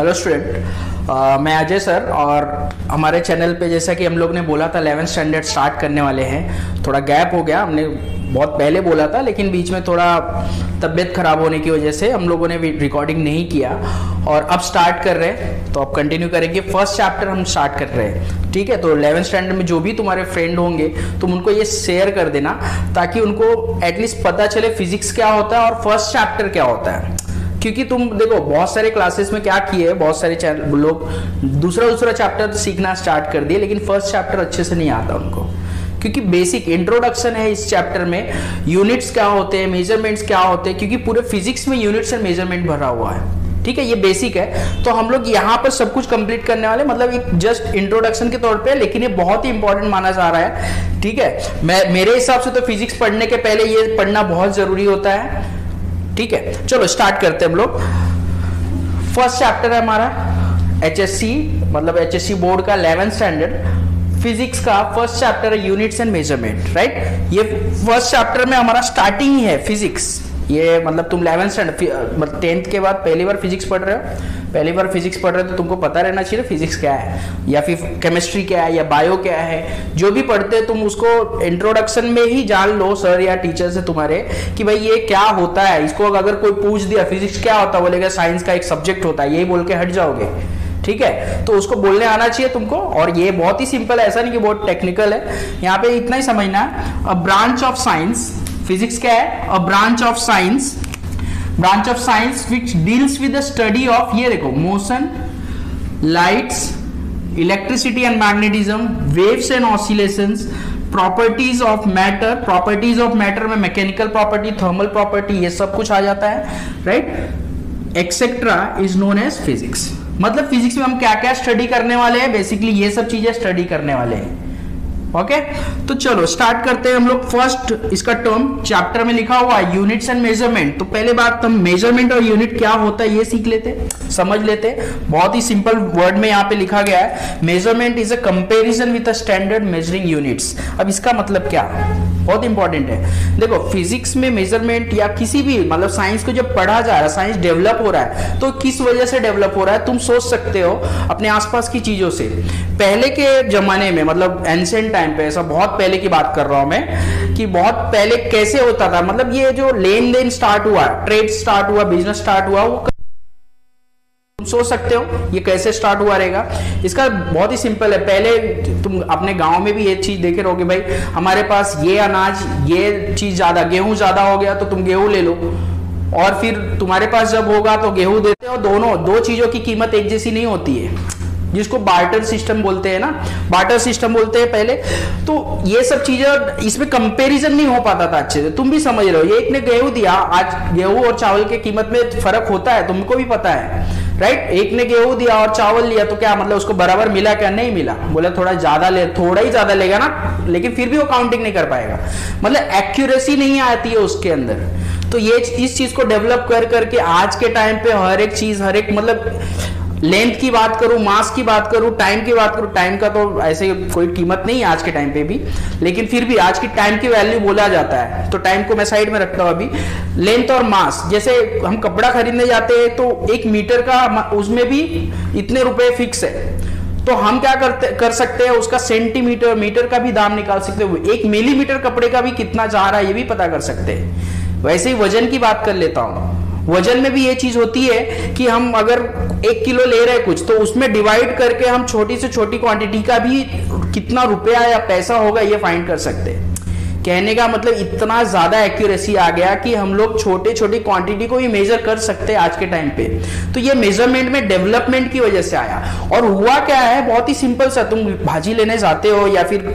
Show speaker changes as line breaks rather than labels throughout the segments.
Hello student, मैं Ajay sir. और हमारे चैनल पे जैसा कि हम लोग ने बोला था 11th स्टैंडर्ड स्टार्ट करने वाले हैं। थोड़ा गैप हो गया, हमने बहुत पहले बोला था लेकिन बीच में थोड़ा तबीयत खराब होने की वजह से हम लोगों ने रिकॉर्डिंग नहीं किया और अब स्टार्ट कर रहे हैं। तो अब कंटिन्यू करेंगे। फर्स्ट चैप्टर हम स्टार्ट कर रहे हैं, ठीक है। तो 11th स्टैंडर्ड में जो भी तुम्हारे फ्रेंड होंगे तुम उनको ये शेयर कर देना ताकि उनको एटलीस्ट पता चले फिजिक्स क्या होता है और फर्स्ट चैप्टर क्या होता है। क्योंकि तुम देखो बहुत सारे क्लासेस में क्या किए, बहुत सारे लोग दूसरा चैप्टर सीखना स्टार्ट कर दिए लेकिन फर्स्ट चैप्टर अच्छे से नहीं आता उनको, क्योंकि बेसिक इंट्रोडक्शन है इस चैप्टर में। यूनिट्स क्या होते हैं, मेजरमेंट्स क्या होते हैं, क्योंकि पूरे फिजिक्स में यूनिट्स एंड मेजरमेंट भरा हुआ है, ठीक है। ये बेसिक है। तो हम लोग यहाँ पर सब कुछ कंप्लीट करने वाले, मतलब एक जस्ट इंट्रोडक्शन के तौर पे, लेकिन ये बहुत ही इंपॉर्टेंट माना जा रहा है, ठीक है। मेरे हिसाब से तो फिजिक्स पढ़ने के पहले ये पढ़ना बहुत जरूरी होता है, ठीक है। चलो स्टार्ट करते हैं हम लोग। फर्स्ट चैप्टर है हमारा एचएससी, मतलब एचएससी बोर्ड का 11th स्टैंडर्ड फिजिक्स का फर्स्ट चैप्टर है यूनिट्स एंड मेजरमेंट, राइट। ये फर्स्ट चैप्टर में हमारा स्टार्टिंग ही है फिजिक्स। ये मतलब तुम 11th स्टैंडर्ड मतलब 10th के बाद पहली बार फिजिक्स पढ़ रहे हो, पहली बार फिजिक्स पढ़ रहे हो तो तुमको पता रहना चाहिए फिजिक्स क्या है, या फिर केमिस्ट्री क्या है, या बायो क्या है। जो भी पढ़ते हैं तुम उसको इंट्रोडक्शन में ही जान लो सर या टीचर से तुम्हारे कि भाई ये क्या होता है। इसको अगर कोई पूछ दिया फिजिक्स क्या होता है, बोलेगा साइंस का एक सब्जेक्ट होता है, यही बोल के हट जाओगे, ठीक है। तो उसको बोलने आना चाहिए तुमको। और ये बहुत ही सिंपल है, ऐसा नहीं कि बहुत टेक्निकल है। यहाँ पे इतना ही समझना, a branch of science, physics क्या है, a branch of science, branch of science which deals with the study of, ये देखो, motion, lights, electricity and magnetism, waves and oscillations, properties of matter. Properties of matter में mechanical property, thermal property, ये सब कुछ आ जाता है, right. Etcetera is known as physics. मतलब फिजिक्स में हम क्या क्या स्टडी करने वाले हैं, बेसिकली ये सब चीजें स्टडी करने वाले हैं, ओके। तो चलो स्टार्ट करते हैं हम लोग। फर्स्ट इसका टर्म चैप्टर में लिखा हुआ है यूनिट्स एंड मेजरमेंट। तो पहले बात हम मेजरमेंट और यूनिट क्या होता है ये सीख लेते, समझ लेते। बहुत ही सिंपल वर्ड में यहाँ पे लिखा गया है, measurement is a comparison with a standard measuring units. अब इसका मतलब क्या, बहुत इंपॉर्टेंट है। देखो फिजिक्स में मेजरमेंट या किसी भी मतलब साइंस को जब पढ़ा जा रहा है, साइंस डेवलप हो रहा है, तो किस वजह से डेवलप हो रहा है तुम सोच सकते हो अपने आसपास की चीजों से। पहले के जमाने में, मतलब एंशिएंट टाइम पे, ऐसा बहुत पहले की बात कर रहा हूं मैं, कि बहुत पहले कैसे होता था, मतलब ये जो लेन देन स्टार्ट हुआ, ट्रेड स्टार्ट हुआ, बिजनेस स्टार्ट हुआ, वो तुम सोच सकते हो ये कैसे स्टार्ट हुआ रहेगा। इसका बहुत ही सिंपल है। पहले तुम अपने गांव में भी ये चीज देखे रहोगे, भाई हमारे पास ये अनाज, ये चीज ज्यादा, गेहूं ज्यादा हो गया तो तुम गेहूं ले लो, और फिर तुम्हारे पास जब होगा तो गेहूं देते हो। दोनों दो चीजों की कीमत एक जैसी नहीं होती है, जिसको बार्टर सिस्टम बोलते हैं ना, बार्टर सिस्टम बोलते हैं पहले। तो ये सब चीजें, इसमें कंपैरिजन नहीं हो पाता था अच्छे से। तुम भी समझ रहे हो, ये एक ने गेहूं दिया, आज गेहूं और चावल के कीमत में फर्क होता है, तुमको भी पता है, राइट। एक ने गेहूं दिया और चावल लिया तो क्या मतलब उसको बराबर मिला, क्या नहीं मिला, बोला थोड़ा ज्यादा ले, थोड़ा ही ज्यादा लेगा ना, लेकिन फिर भी वो काउंटिंग नहीं कर पाएगा, मतलब एक्यूरेसी नहीं आती है उसके अंदर। तो ये इस चीज को डेवलप कर करके आज के टाइम पे हर एक चीज, हर एक मतलब लेंथ की बात करूं, मास की बात करूं, टाइम की बात करूं, टाइम का तो ऐसे कोई कीमत नहीं है आज के टाइम पे भी, लेकिन फिर भी आज की टाइम की वैल्यू बोला जाता है, तो टाइम को मैं साइड में रखता हूं अभी। लेंथ और मास, जैसे हम कपड़ा खरीदने जाते हैं तो 1 मीटर का उसमें भी इतने रुपए फिक्स है, तो हम क्या कर सकते हैं, उसका सेंटीमीटर, मीटर का भी दाम निकाल सकते हैं। 1 मिलीमीटर कपड़े का भी कितना जा रहा है ये भी पता कर सकते हैं। वैसे ही वजन की बात कर लेता हूं, वजन में भी ये चीज होती है कि हम अगर 1 किलो ले रहे हैं कुछ, तो उसमें डिवाइड करके हम छोटी से छोटी क्वांटिटी का भी कितना रुपया या पैसा होगा ये फाइंड कर सकते हैं। कहने का मतलब इतना ज्यादा एक्यूरेसी आ गया कि हम लोग छोटे छोटी क्वांटिटी को भी मेजर कर सकते हैं आज के टाइम पे। तो ये मेजरमेंट में डेवलपमेंट की वजह से आया। और हुआ क्या है, बहुत ही सिंपल सा, तुम भाजी लेने जाते हो या फिर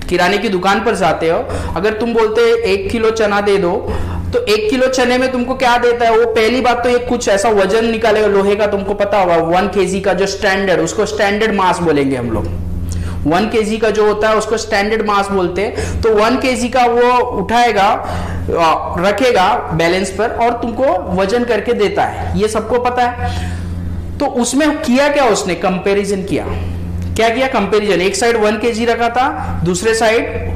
किराने की दुकान पर जाते हो, अगर तुम बोलते 1 किलो चना दे दो, तो 1 किलो चने में तुमको क्या देता है वो, पहली बात तो एक कुछ ऐसा वजन निकालेगा लोहे का, तुमको पता होगा 1 kg का जो स्टैंडर्ड, उसको स्टैंडर्ड मास बोलेंगे हम लोग। 1 kg का जो होता है उसको स्टैंडर्ड मास बोलते हैं। तो 1 kg का वो उठाएगा, रखेगा बैलेंस पर और तुमको वजन करके देता है, ये सबको पता है। तो उसमें किया क्या, उसने कंपैरिजन किया। क्या किया, कंपैरिजन। एक साइड 1 kg रखा था, दूसरे साइड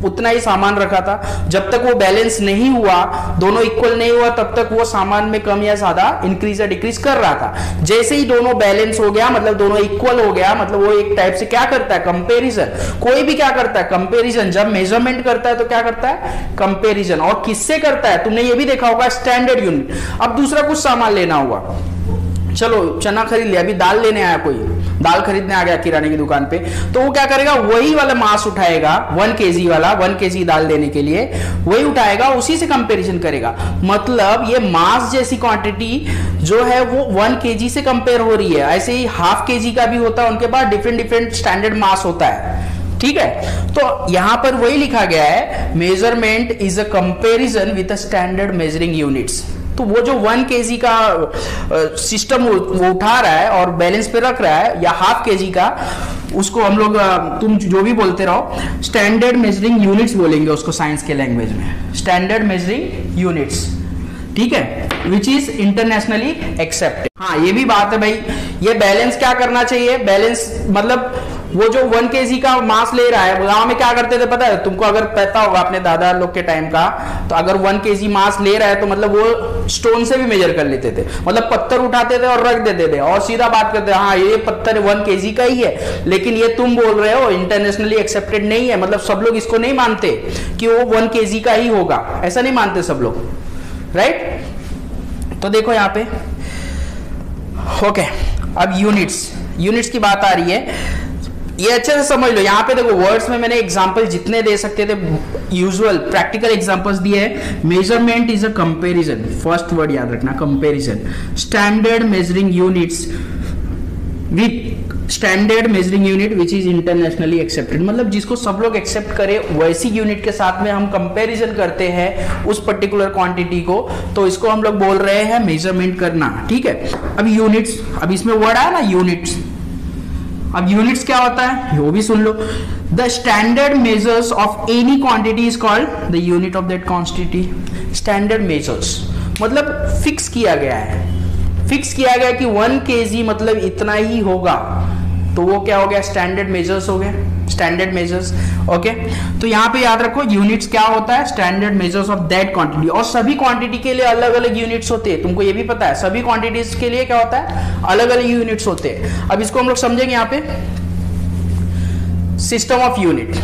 उतना ही सामान रखा था। जब तक वो बैलेंस नहीं हुआ, दोनों इक्वल नहीं हुआ, तब तक वो सामान में कम या ज्यादा इंक्रीज या डिक्रीज कर रहा था। जैसे ही दोनों बैलेंस हो गया, मतलब दोनों इक्वल हो गया, मतलब वो एक टाइप से क्या करता है, कंपैरिजन। कोई भी क्या करता है, कंपैरिजन। जब मेजरमेंट करता है तो क्या करता है, कंपैरिजन। और किससे करता है, तुमने ये भी देखा होगा, स्टैंडर्ड यूनिट। अब दूसरा कुछ सामान लेना हुआ, चलो चना खरीद लिया, अभी दाल लेने आया, कोई दाल खरीदने आ गया किराने की दुकान पे, तो वो क्या करेगा, वही वाला मास उठाएगा, 1 kg वाला, 1 kg दाल लेने के लिए वही उठाएगा, उसी से कंपैरिजन करेगा। मतलब ये मास जैसी क्वांटिटी जो है वो 1 kg से कंपेयर हो रही है। ऐसे ही ½ kg का भी होता है, उनके पास डिफरेंट डिफरेंट स्टैंडर्ड मास होता है, ठीक है। तो यहां पर वही लिखा गया है, measurement is a comparison with a standard measuring units. तो वो जो 1 kg का सिस्टम वो उठा रहा है और बैलेंस पे रख रहा है, या ½ kg का, उसको हम लोग, तुम जो भी बोलते रहो, स्टैंडर्ड मेजरिंग यूनिट्स बोलेंगे उसको साइंस के लैंग्वेज में, स्टैंडर्ड मेजरिंग यूनिट्स, ठीक है, विच इज इंटरनेशनली एक्सेप्टेड। हाँ, ये भी बात है भाई, ये बैलेंस क्या करना चाहिए, बैलेंस मतलब वो जो 1 kg का मास ले रहा है, गांव में क्या करते थे पता है तुमको, अगर पता होगा अपने दादा लोग के टाइम का, तो अगर 1 kg मास ले रहा है तो मतलब वो स्टोन से भी मेजर कर लेते थे, मतलब पत्थर उठाते थे और रख देते थे और सीधा बात करते, हाँ ये पत्थर 1 kg का ही है, लेकिन ये तुम बोल रहे हो इंटरनेशनली एक्सेप्टेड नहीं है, मतलब सब लोग इसको नहीं मानते कि वो 1 kg का ही होगा, ऐसा नहीं मानते सब लोग, राइट। तो देखो यहाँ पे, ओके, अब यूनिट्स की बात आ रही है, ये अच्छे से समझ लो। यहाँ पे देखो वर्ड्स में मैंने एग्जांपल जितने दे सकते थे, यूजुअल प्रैक्टिकल एग्जांपल्स दिए हैं। Measurement is a comparison, first word याद रखना, comparison. Standard measuring units with standard measuring unit which is internationally accepted, मतलब जिसको सब लोग एक्सेप्ट करे वैसी यूनिट के साथ में हम कंपैरिजन करते हैं उस पर्टिकुलर क्वांटिटी को, तो इसको हम लोग बोल रहे हैं मेजरमेंट करना, ठीक है। अब यूनिट्स, अब इसमें वर्ड आया ना यूनिट्स, अब यूनिट्स क्या होता है वो भी सुन लो। The standard measures of any quantity is called the unit of that quantity. Standard measures मतलब फिक्स किया गया है, फिक्स किया गया कि 1 kg मतलब इतना ही होगा, तो वो क्या हो गया, स्टैंडर्ड मेजर्स हो गए, स्टैंडर्ड मेजर्स, ओके। तो यहाँ पे याद रखो यूनिट्स क्या होता है, standard measures of that quantity. और सभी क्वांटिटी के लिए अलग अलग यूनिट्स होते हैं, तुमको ये भी पता है, सभी क्वांटिटीज के लिए क्या होता है, अलग अलग यूनिट्स होते हैं। अब इसको हम लोग समझेंगे यहाँ पे, system of unit.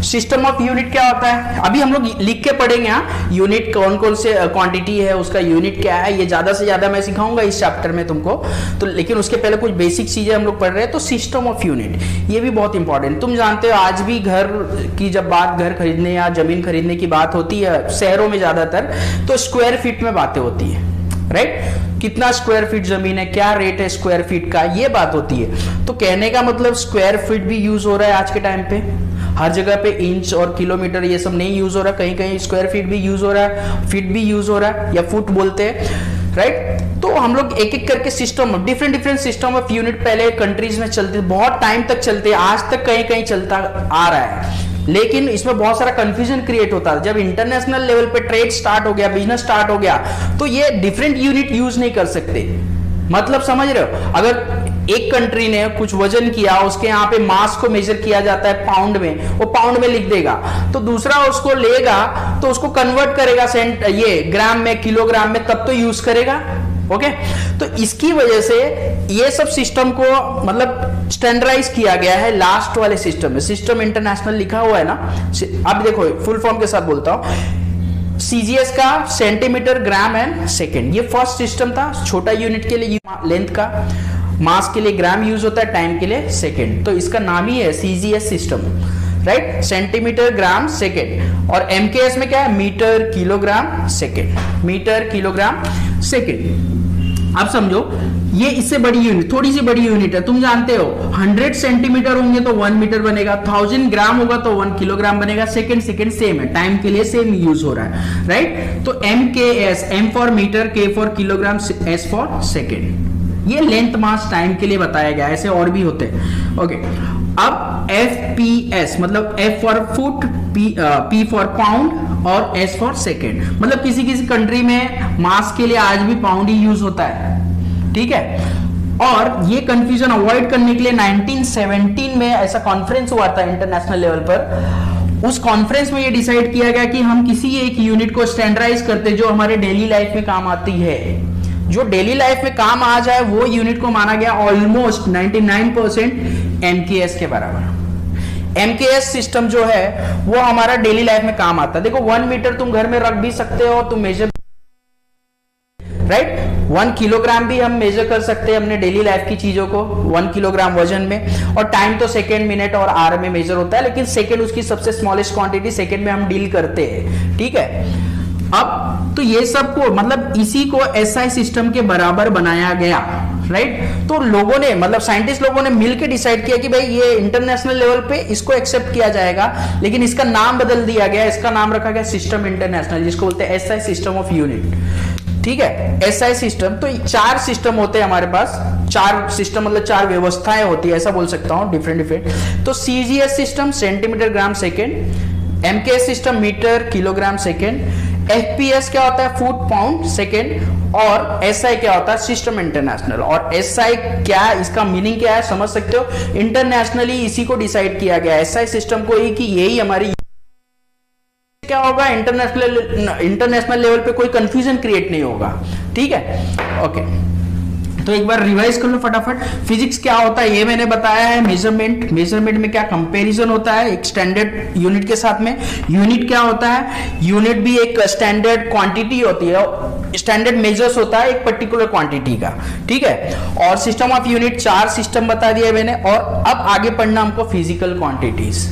System of unit क्या होता है, अभी हम लोग लिख के पढ़ेंगे, यूनिट कौन कौन से क्वांटिटी है, उसका यूनिट क्या है, ये ज्यादा से ज्यादा मैं सिखाऊंगा इस चैप्टर में तुमको, तो लेकिन उसके पहले कुछ बेसिक चीजें हम लोग पढ़ रहे हैं। तो सिस्टम ऑफ यूनिट ये भी बहुत इंपॉर्टेंट, तुम जानते हो आज भी घर की जब बात, घर खरीदने या जमीन खरीदने की बात होती है शहरों में ज्यादातर, तो स्क्वायर फीट में बातें होती है, राइट। कितना स्क्वायर फीट जमीन है, क्या रेट है स्क्वायर फीट का, ये बात होती है। तो कहने का मतलब स्क्वायर फीट भी यूज हो रहा है आज के टाइम पे, हर जगह पे इंच और किलोमीटर ये सब नहीं यूज हो रहा, कहीं कहीं स्क्वायर फीट भी यूज हो रहा है, फीट भी यूज हो रहा है, या फुट बोलते हैं, राइट। तो हम लोग एक एक करके system, different different system of unit पहले कंट्रीज में चलते, बहुत टाइम तक चलते, आज तक कहीं कहीं चलता आ रहा है, लेकिन इसमें बहुत सारा कंफ्यूजन क्रिएट होता है। जब इंटरनेशनल लेवल पे ट्रेड स्टार्ट हो गया, बिजनेस स्टार्ट हो गया, तो ये डिफरेंट यूनिट यूज नहीं कर सकते, मतलब समझ रहे हो। अगर एक कंट्री ने कुछ वजन किया, उसके यहाँ पे मास को मेजर किया जाता है पाउंड में, वो पाउंड में लिख देगा, तो दूसरा उसको लेगा तो उसको कन्वर्ट करेगा सेंट, ये ग्राम में, किलोग्राम में, तब तो यूज करेगा, ओके। तो इसकी वजह से ये सब सिस्टम को मतलब स्टैंडर्डाइज किया गया है लास्ट वाले सिस्टम में। सिस्टम इंटरनेशनल लिखा हुआ है ना, अब देखो फुल फॉर्म के साथ बोलता हूं, सीजीएस का सेंटीमीटर, ग्राम एंड सेकेंड, ये फर्स्ट सिस्टम था। छोटा यूनिट के लिए लेंथ का, मास के लिए ग्राम यूज होता है, टाइम के लिए सेकेंड, तो इसका नाम ही है CGS system, right, centimetre, gram, second. और एमकेएस में क्या है, metre, kilogram, second, metre, kilogram, second. अब समझो ये इससे बड़ी यूनिट, थोड़ी सी बड़ी यूनिट है, तुम जानते हो 100 सेंटीमीटर होंगे तो 1 मीटर बनेगा, 1000 ग्राम होगा तो 1 किलोग्राम बनेगा, सेकंड सेम है, टाइम के लिए सेम यूज हो रहा है, राइट। तो MKS, M for metre, K for kilogram, S for second, ये लेंथ, मास, टाइम के लिए बताया गया, ऐसे और भी होते हैं, ओके। अब FPS मतलब F for foot, P for pound और S फॉर सेकेंड, मतलब किसी किसी कंट्री में मास के लिए आज भी पाउंड ही यूज होता है, ठीक है। और ये कंफ्यूजन अवॉइड करने के लिए 1917 में ऐसा कॉन्फ्रेंस हुआ था इंटरनेशनल लेवल पर, उस कॉन्फ्रेंस में ये डिसाइड किया गया कि हम किसी एक यूनिट को स्टैंडर्डाइज करते जो हमारे डेली लाइफ में काम आती है, जो डेली लाइफ में काम आ जाए वो यूनिट को माना गया ऑलमोस्ट 99% एमकेएस के बराबर। एमकेएस सिस्टम जो है वो हमारा डेली लाइफ में काम आता है। देखो 1 मीटर तुम घर में रख भी सकते हो, तुम मेजर, राइट, 1 किलोग्राम भी हम मेजर कर सकते हैं अपने डेली लाइफ की चीजों को 1 किलोग्राम वजन में। और टाइम तो सेकेंड, मिनट और आवर में मेजर होता है, लेकिन सेकेंड उसकी सबसे स्मॉलेस्ट क्वांटिटी, सेकेंड में हम डील करते हैं, ठीक है। अब तो ये सब को मतलब इसी को एसआई सिस्टम के बराबर बनाया गया, राइट। तो लोगों ने मतलब साइंटिस्ट लोगों ने मिलकर डिसाइड किया कि भाई ये इंटरनेशनल लेवल पे इसको एक्सेप्ट किया जाएगा, लेकिन इसका नाम बदल दिया गया, इसका नाम रखा गया सिस्टम इंटरनेशनल, जिसको बोलते हैं एसआई सिस्टम ऑफ यूनिट, ठीक है। एसआई सिस्टम, तो 4 सिस्टम होते हैं हमारे पास, 4 सिस्टम मतलब 4 व्यवस्थाएं होती है, ऐसा बोल सकता हूं, डिफरेंट। तो CGS system centimetre gram second, MKS system metre kilogram second, FPS क्या होता है फुट पाउंड सेकेंड, और एसआई क्या होता है सिस्टम इंटरनेशनल। और एसआई क्या, इसका मीनिंग क्या है समझ सकते हो, इंटरनेशनली इसी को डिसाइड किया गया एसआई सिस्टम को ही कि यही हमारी क्या होगा, इंटरनेशनल लेवल पे कोई कंफ्यूजन क्रिएट नहीं होगा, ठीक है। ओके, तो एक बार रिवाइज कर लो फटाफट। फिजिक्स क्या होता है ये मैंने बताया है, मेजरमेंट, मेजरमेंट में क्या कंपैरिजन होता है एक स्टैंडर्ड यूनिट के साथ में। यूनिट क्या होता है, यूनिट भी एक स्टैंडर्ड क्वांटिटी होती है, स्टैंडर्ड मेजर्स होता है एक पर्टिकुलर क्वांटिटी का, ठीक है। और सिस्टम ऑफ यूनिट 4 सिस्टम बता दिए मैंने। और अब आगे पढ़ना हमको फिजिकल क्वांटिटीज।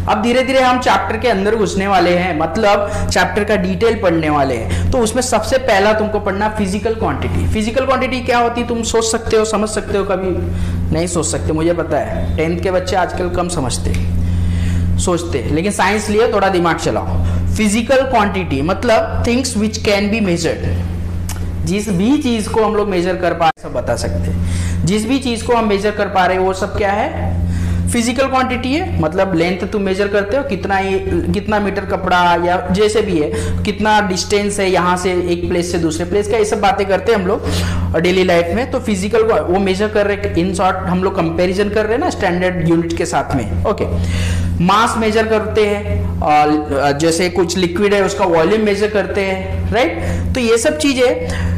अब धीरे धीरे हम चैप्टर के अंदर घुसने वाले हैं, मतलब चैप्टर का डिटेल पढ़ने वाले हैं। तो उसमें सबसे पहला तुमको पढ़ना फिजिकल क्वांटिटी। फिजिकल क्वांटिटी क्या होती है तुम सोच सकते हो, समझ सकते हो, कभी नहीं सोच सकते, मुझे पता है 10th के बच्चे आजकल कम समझते सोचते, लेकिन साइंस लिए थोड़ा दिमाग चलाओ। फिजिकल क्वांटिटी मतलब things which can be measured, जिस भी चीज को हम लोग मेजर कर पा रहे सब बता सकते हैं, जिस भी चीज को हम मेजर कर पा रहे हैं वो सब क्या है, फिजिकल क्वांटिटी है। मतलब लेंथ तुम मेजर करते हो, कितना मीटर कपड़ा या जैसे भी है, कितना डिस्टेंस है यहाँ से एक प्लेस से दूसरे प्लेस का, ये सब बातें करते हैं हम लोग डेली लाइफ में। तो फिजिकल वो मेजर कर रहे, इन शॉर्ट हम लोग कंपैरिजन कर रहे हैं ना स्टैंडर्ड यूनिट के साथ में, ओके। मास मेजर करते हैं, और जैसे कुछ लिक्विड है उसका वॉल्यूम मेजर करते हैं, राइट। तो ये सब चीजें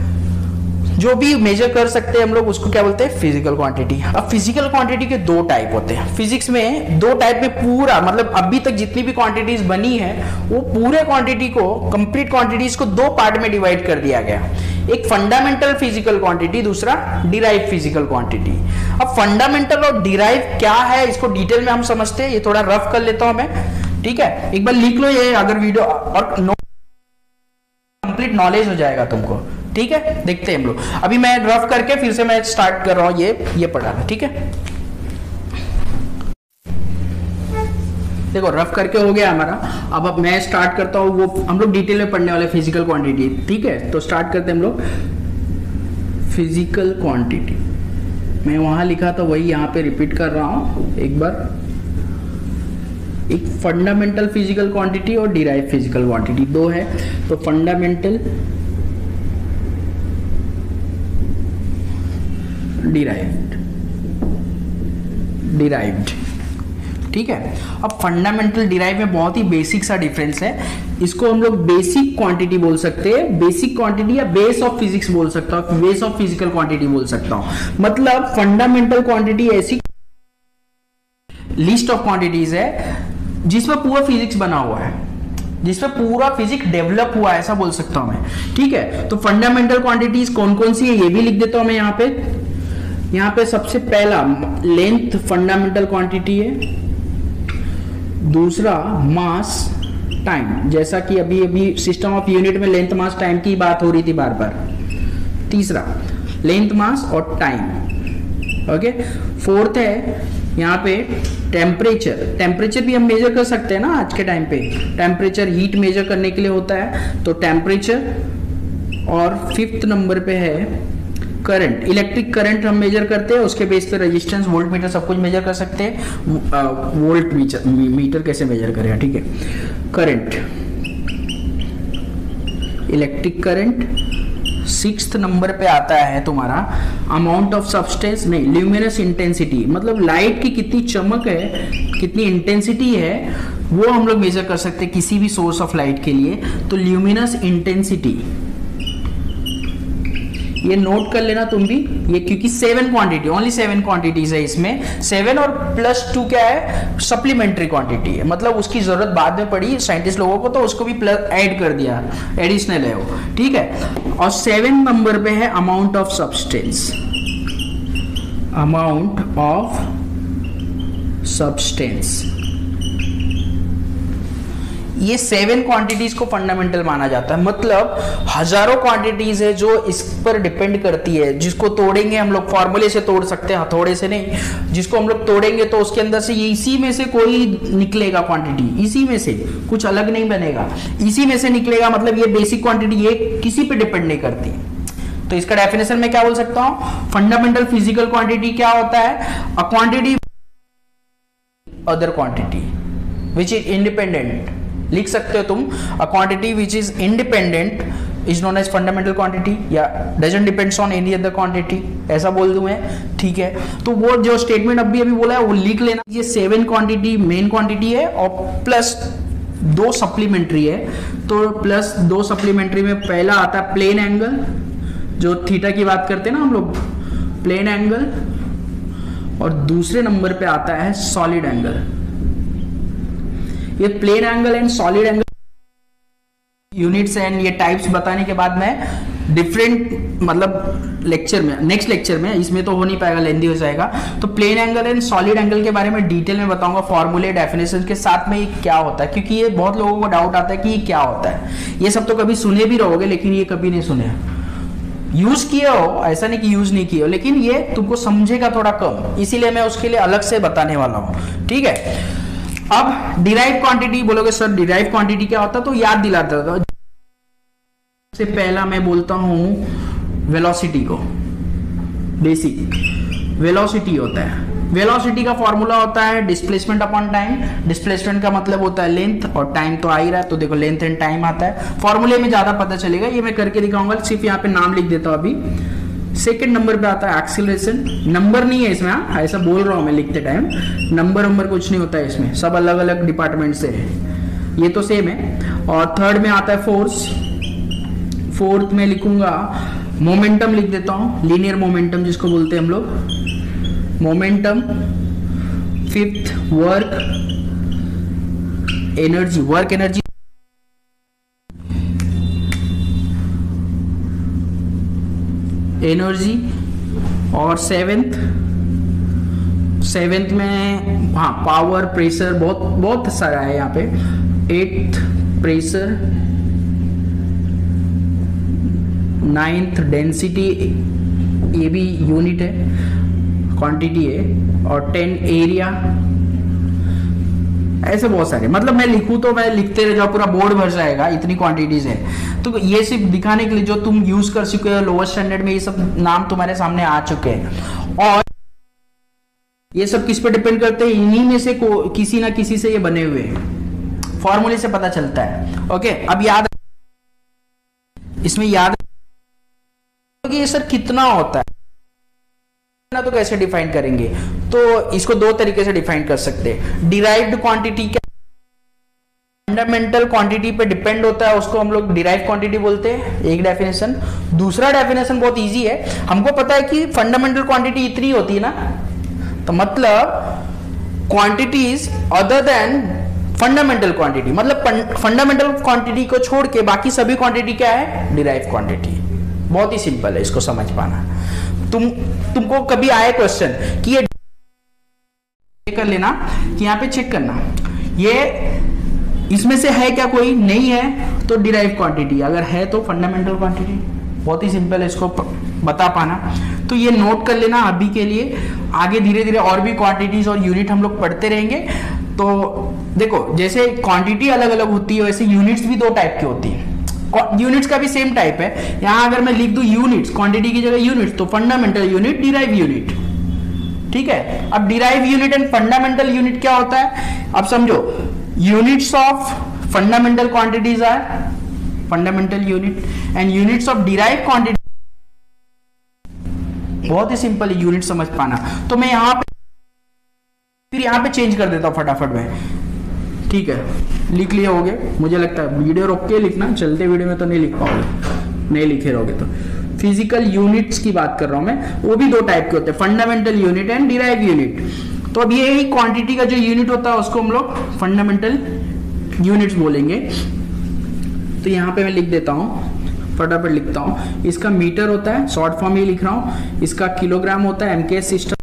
जो भी मेजर कर सकते हैं हम लोग उसको क्या बोलते हैं, फिजिकल क्वांटिटी। अब फिजिकल क्वांटिटी के 2 टाइप होते हैं फिजिक्स में। 2 टाइप में पूरा मतलब अभी तक जितनी भी क्वांटिटीज बनी है वो पूरे क्वांटिटी को, कंप्लीट क्वांटिटीज को 2 पार्ट में डिवाइड कर दिया गया। एक फंडामेंटल फिजिकल क्वांटिटी, दूसरा डिराइव फिजिकल क्वांटिटी। अब फंडामेंटल और डिराइव क्या है इसको डिटेल में हम समझते हैं, ये थोड़ा रफ कर लेता हूं मैं, ठीक है। एक बार लिख लो ये, अगर वीडियो और कंप्लीट नॉलेज हो जाएगा तुमको, ठीक है। देखते हैं हम लोग, अभी मैं रफ करके फिर से मैं स्टार्ट कर रहा हूं ये पढ़ाना, ठीक है। देखो रफ करके हो गया हमारा, अब मैं स्टार्ट करता हूं, वो हम लोग डिटेल में पढ़ने वाले फिजिकल क्वांटिटी, ठीक है। तो स्टार्ट करते हैं हम लोग फिजिकल क्वांटिटी। मैं वहां लिखा था वही यहां पे रिपीट कर रहा हूं एक बार। एक फंडामेंटल फिजिकल क्वांटिटी और डिराइव फिजिकल क्वांटिटी 2 है। तो फंडामेंटल, डिराइव्ड, ठीक है। अब फंडामेंटल डिराइव में बहुत ही बेसिक सा डिफरेंस है, इसको हम लोग बेसिक क्वांटिटी बोल सकते हैं, बेसिक क्वांटिटी या बेस ऑफ फिजिक्स बोल सकता हूं, बेस ऑफ फिजिकल क्वांटिटी बोल सकता हूं। मतलब फंडामेंटल क्वांटिटी ऐसी लिस्ट ऑफ क्वांटिटीज है जिसमें पूरा फिजिक्स बना हुआ है, जिसमें पूरा फिजिक्स डेवलप हुआ है, ऐसा बोल सकता हूं मैं, ठीक है। तो फंडामेंटल क्वांटिटीज कौन कौन सी है ये भी लिख देता हूं मैं यहाँ पे सबसे पहला लेंथ फंडामेंटल क्वांटिटी है, दूसरा मास टाइम, जैसा कि अभी सिस्टम ऑफ यूनिट में लेंथ मास टाइम की बात हो रही थी बार बार, तीसरा लेंथ मास और टाइम, ओके। फोर्थ है यहाँ पे टेम्परेचर, टेम्परेचर भी हम मेजर कर सकते हैं ना आज के टाइम पे, टेम्परेचर हीट मेजर करने के लिए होता है, तो टेम्परेचर। और 5th नंबर पे है करंट, इलेक्ट्रिक करंट हम मेजर करते हैं, उसके बेस पे रेजिस्टेंस, वोल्ट मीटर सब कुछ मेजर कर सकते हैं। वोल्ट मीटर कैसे मेजर करेगा, ठीक है। Current, electric current. 6th number पे आता है तुम्हारा अमाउंट ऑफ सब्सटेंस, नहीं ल्यूमिनस इंटेंसिटी, मतलब लाइट की कितनी चमक है, कितनी इंटेंसिटी है वो हम लोग मेजर कर सकते हैं किसी भी सोर्स ऑफ लाइट के लिए। तो ल्यूमिनस इंटेंसिटी, ये नोट कर लेना तुम भी, ये क्योंकि 7 क्वांटिटी, ओनली 7 क्वांटिटीज है इसमें, 7 और +2 क्या है, सप्लीमेंट्री क्वांटिटी है, मतलब उसकी जरूरत बाद में पड़ी साइंटिस्ट लोगों को तो उसको भी प्लस ऐड कर दिया, एडिशनल है वो, ठीक है। और 7 नंबर पे है amount of substance, amount of substance. ये 7 क्वांटिटीज को फंडामेंटल माना जाता है, मतलब हजारों क्वांटिटीज है जो इस पर डिपेंड करती है, जिसको तोड़ेंगे हम लोग, फॉर्मूले से तोड़ सकते हैं, हथौड़े से नहीं, जिसको हम लोग तोड़ेंगे तो उसके अंदर से ये इसी में से कोई निकलेगा क्वांटिटी, इसी में से कुछ अलग नहीं बनेगा, इसी में से निकलेगा, मतलब ये बेसिक क्वांटिटी, ये किसी पे डिपेंड नहीं करती। तो इसका डेफिनेशन में क्या बोल सकता हूं, फंडामेंटल फिजिकल क्वांटिटी क्या होता है, a quantity other quantity which is independent, लिख सकते हो तुम, a quantity which is independent is known as fundamental quantity, या doesn't depends on any other quantity, ऐसा बोल दूं मैं, ठीक है। तो वो जो स्टेटमेंट अभी बोला है वो लिख लेना, ये 7 क्वांटिटी मेन क्वांटिटी है और प्लस 2 सप्लीमेंट्री है। तो प्लस 2 सप्लीमेंट्री में पहला आता है प्लेन एंगल, जो थीटा की बात करते हैं ना हम लोग, प्लेन एंगल, और दूसरे नंबर पे आता है सॉलिड एंगल। ये plane angle and solid angle units and ये टाइप्स बताने के बाद मैं डिफरेंट, मतलब लेक्चर में, नेक्स्ट लेक्चर में, इसमें तो हो नहीं पाएगा, लेंदी हो जाएगा, तो plane angle and solid angle के बारे में डिटेल में बताऊंगा, फॉर्मूले डेफिनेशन के साथ में ये क्या होता है, क्योंकि ये बहुत लोगों को डाउट आता है कि ये क्या होता है। ये सब तो कभी सुने भी रहोगे लेकिन ये कभी नहीं सुने, यूज किए हो, ऐसा नहीं कि यूज नहीं किए हो, लेकिन ये तुमको समझेगा थोड़ा कम, इसीलिए मैं उसके लिए अलग से बताने वाला हूं, ठीक है। अब डिराइव क्वांटिटी बोलोगे सर डिराइव क्वांटिटी क्या होता है, तो याद दिलाता था, सबसे पहला मैं बोलता हूं वेलोसिटी को, बेसिक वेलोसिटी होता है, वेलोसिटी का फॉर्मूला होता है डिस्प्लेसमेंट अपॉन टाइम, डिस्प्लेसमेंट का मतलब होता है लेंथ और टाइम तो आ ही रहा है, तो देखो लेंथ एंड टाइम आता है, फॉर्मूले में ज्यादा पता चलेगा, ये मैं करके दिखाऊंगा, सिर्फ यहाँ पे नाम लिख देता हूं अभी। सेकेंड नंबर पे आता है एक्सीलरेशन, नंबर नहीं है इसमें, हाँ ऐसा बोल रहा हूं मैं लिखते टाइम, नंबर कुछ नहीं होता है इसमें, सब अलग अलग डिपार्टमेंट से है, ये तो सेम है। और थर्ड में आता है फोर्स, फोर्थ में लिखूंगा मोमेंटम, लिख देता हूं लीनियर मोमेंटम जिसको बोलते हैं हम लोग, momentum. Fifth work energy, work energy, energy. और सेवेंथ में हाँ पावर, प्रेशर, बहुत सारा है यहाँ पे। एट्थ प्रेशर, नाइन्थ डेंसिटी, ये भी यूनिट है, क्वांटिटी है। और 10 एरिया, ऐसे बहुत सारे, मतलब मैं लिखूं तो मैं लिखते रह जाऊं, पूरा बोर्ड भर जाएगा, इतनी क्वांटिटीज है। तो ये सिर्फ दिखाने के लिए जो तुम यूज कर चुके हो लोअर स्टैंडर्ड में, ये सब नाम तुम्हारे सामने आ चुके हैं। और ये सब किस पे डिपेंड करते हैं, इन्हीं में से किसी ना किसी से ये बने हुए हैं, फॉर्मूले से पता चलता है। ओके, अब याद, इसमें याद कि ये सर कितना होता है ना, तो कैसे डिफाइन करेंगे, तो इसको दो तरीके से डिफाइन कर सकते हैं। डिराइव्ड क्वांटिटी क्या फंडामेंटल क्वांटिटी पे डिपेंड होता है, उसको हम लोग डिराइव क्वांटिटी बोलते हैं, एक डेफिनेशन। दूसरा डेफिनेशन बहुत इजी है, हमको पता है कि फंडामेंटल क्वांटिटी इतनी होती है ना, तो मतलब quantities other than fundamental quantity, मतलब फंडामेंटल क्वांटिटी को छोड़ के बाकी सभी क्वांटिटी क्या है, डिराइव क्वांटिटी। बहुत ही सिंपल है इसको समझ पाना। तुमको कभी आए क्वेश्चन कि ये कर लेना कि यहाँ पे चेक करना ये इसमें से है क्या, कोई नहीं है तो डिराइव क्वांटिटी, अगर है तो फंडामेंटल क्वांटिटी। बहुत ही सिंपल है इसको बता पाना, तो ये नोट कर लेना अभी के लिए। आगे धीरे धीरे और भी क्वांटिटीज और यूनिट हम लोग पढ़ते रहेंगे। तो देखो जैसे क्वांटिटी अलग अलग होती है, वैसे यूनिट्स भी दो टाइप की होती है। यूनिट्स का भी सेम टाइप है, यहां अगर मैं लिख दूं यूनिट्स, क्वांटिटी की जगह यूनिट्स, तो फंडामेंटल यूनिट, डिराइव यूनिट, ठीक है। अब derive unit and fundamental unit क्या होता है, अब समझो। Units of fundamental quantities are fundamental unit and units of derive quantity, बहुत ही सिंपल है यूनिट समझ पाना। तो मैं यहां पे फिर यहां पे चेंज कर देता हूं फटाफट में, ठीक है, लिख लिए होगे मुझे लगता है। वीडियो रोक के लिखना, चलते वीडियो में तो नहीं लिख पाओगे, नहीं लिखे रहोगे तो। फिजिकल यूनिट्स की बात कर रहा हूं मैं, वो भी दो टाइप के होते हैं, fundamental unit and derive unit. तो अब ये क्वांटिटी का जो यूनिट होता है उसको हम लोग फंडामेंटल यूनिट्स बोलेंगे। तो यहाँ पे मैं लिख देता हूँ, फटाफट लिखता हूँ। इसका मीटर होता है, शॉर्ट फॉर्म ही लिख रहा हूँ। इसका किलोग्राम होता है, एमकेएस सिस्टम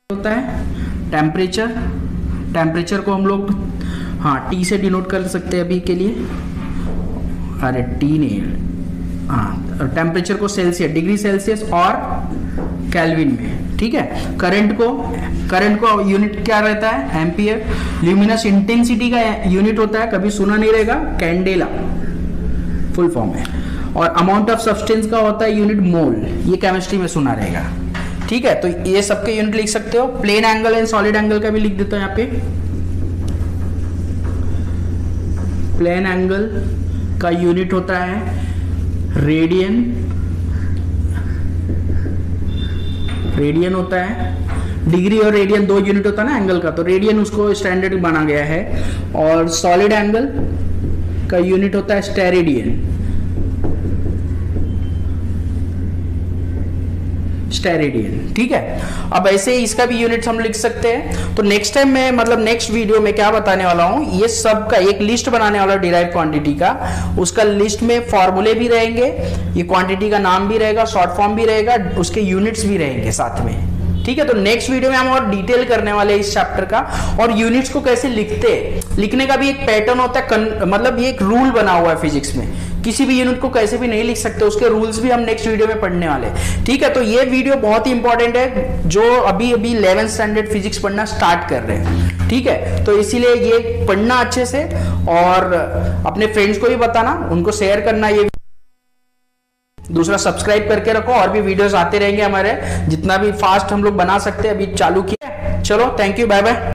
होता है। टेम्परेचर, टेम्परेचर को हम लोग हाँ टी से डिनोट कर सकते हैं अभी के लिए, अरे टी नहीं, हाँ टेम्परेचर को सेल्सियस, डिग्री सेल्सियस और केल्विन में, ठीक है। करंट को यूनिट क्या रहता है, एम्पियर। ल्यूमिनस इंटेंसिटी का यूनिट होता है, कभी सुना नहीं रहेगा, कैंडेला फुल फॉर्म है। और अमाउंट ऑफ सब्सटेंस का होता है यूनिट मोल, ये केमिस्ट्री में सुना रहेगा, ठीक है। तो ये सबके यूनिट लिख सकते हो। Plane angle and solid angle का भी लिख देता हूं यहाँ पे। प्लेन एंगल का यूनिट होता है रेडियन, रेडियन होता है। डिग्री और रेडियन दो यूनिट होता है ना एंगल का, तो रेडियन उसको स्टैंडर्ड बना गया है। और सॉलिड एंगल का यूनिट होता है स्टेरेडियन, स्टेरेडियन, ठीक है। अब ऐसे इसका भी यूनिट हम लिख सकते हैं। तो नेक्स्ट टाइम मैं मतलब नेक्स्ट वीडियो में क्या बताने वाला हूं, ये सब का एक लिस्ट बनाने वाला डिराइव क्वांटिटी का। उसका लिस्ट में फॉर्मूले भी रहेंगे, ये क्वांटिटी का नाम भी रहेगा, शॉर्ट फॉर्म भी रहेगा, उसके यूनिट्स भी रहेंगे साथ में, ठीक है। तो नेक्स्ट वीडियो में हम और डिटेल करने वाले हैं इस चैप्टर का, और यूनिट्स को कैसे लिखते हैं, लिखने का भी एक पैटर्न होता है, मतलब ये एक रूल बना हुआ है फिजिक्स में, किसी भी यूनिट को कैसे भी नहीं लिख सकते, उसके रूल्स भी हम नेक्स्ट वीडियो में पढ़ने वाले, ठीक है। तो ये वीडियो बहुत ही इंपॉर्टेंट है जो अभी 11th स्टैंडर्ड फिजिक्स पढ़ना स्टार्ट कर रहे हैं, ठीक है। तो इसीलिए ये पढ़ना अच्छे से, और अपने फ्रेंड्स को भी बताना, उनको शेयर करना। ये दूसरा सब्सक्राइब करके रखो, और भी वीडियोस आते रहेंगे हमारे, जितना भी फास्ट हम लोग बना सकते हैं अभी चालू किया। चलो, थैंक यू, बाय बाय।